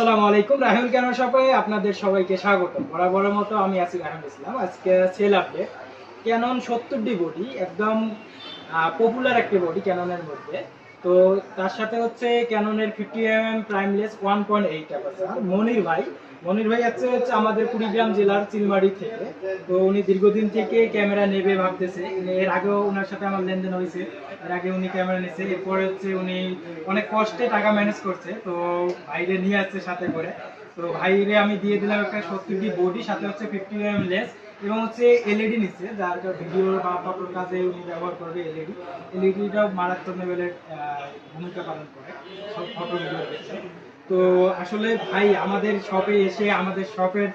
আসসালামু আলাইকুম। রাহুল ক্যানোন শপে আপনাদের সবাইকে স্বাগত। বরাবরের মতো আমি আছি রাহুল ইসলাম। আজকে sale update Canon 70D body, একদম পপুলার একটি বডি ক্যাননের মধ্যে। তো তার সাথে হচ্ছে ক্যাননের 50mm প্রাইমলেস 1.8 অ্যাপারচার। মনির ভাই হচ্ছে আমাদের কুড়িগ্রাম জেলার চিলমারি থেকে। তো উনি দীর্ঘদিন থেকে ক্যামেরা নেবে ভাবতেছে। এর আগেও ওনার সাথে আমার লেনদেন হয়েছে, এর আগে উনি ক্যামেরা নিচ্ছে, এরপরে হচ্ছে উনি অনেক কষ্টে টাকা ম্যানেজ করছে, তো ভাইরে নিয়ে আসছে সাথে করে। তো ভাইরে আমি দিয়ে দিলাম একটা 70D বডি, সাথে হচ্ছে 50mm লেন্স এবং হচ্ছে এলইডি নিচ্ছে, যার ভিডিও বা ফটোর কাজে উনি ব্যবহার করবে। এলইডিটাও মারাত্মক লেভেলের ভূমিকা পালন করে সব ফটো ভিডিওর ক্ষেত্রে। তো আসলে ভাই আমাদের শপে এসে আমাদের শপের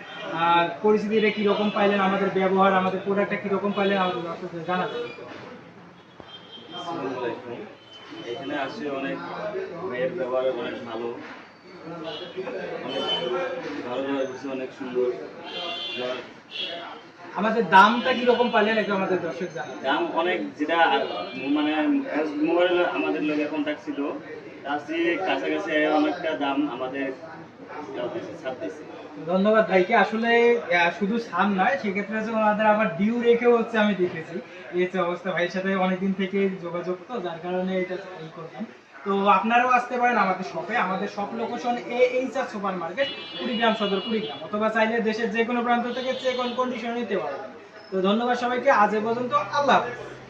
পরিস্থিতিটা কীরকম পাইলেন, আমাদের ব্যবহার, আমাদের প্রোডাক্টটা কীরকম পাইলেন, আমাদের দর্শকদের জানাবেন। আসসালামু আলাইকুম। এখানে আসে অনেক মেয়ের ব্যবহার অনেক ভালো, অনেক ভালো লাগছে, অনেক সুন্দর। আমাদের দামটা কিরকম পাইলেন একটু আমাদের দর্শক জানাবেন। দাম অনেক, যেটা মানে মোবাইল আমাদের লোকের কন্ট্যাক্ট ছিল, তার কাছাকাছি অনেকটা দাম আমাদের ছাড়তেছে। ধন্যবাদ ভাইকে। আসলে শুধু ছাড় নয়, সেক্ষেত্রে হচ্ছে ওনাদের আবার ডিউ রেখেও হচ্ছে আমি দেখেছি। এই হচ্ছে অবস্থা। ভাইয়ের সাথে অনেকদিন থেকে যোগাযোগ, তো যার কারণে এটা এই করলাম। তো আপনারাও আসতে পারেন আমাদের শপে। আমাদের shop location HR super market, Kurigram সদর, কুড়িগ্রাম। অথবা চাইলে দেশের যে কোনো প্রান্ত থেকে চেক অন কন্ডিশনে নিতে পারবেন। তো ধন্যবাদ সবাইকে। আজ এ পর্যন্ত। আল্লাহ হাফেজ।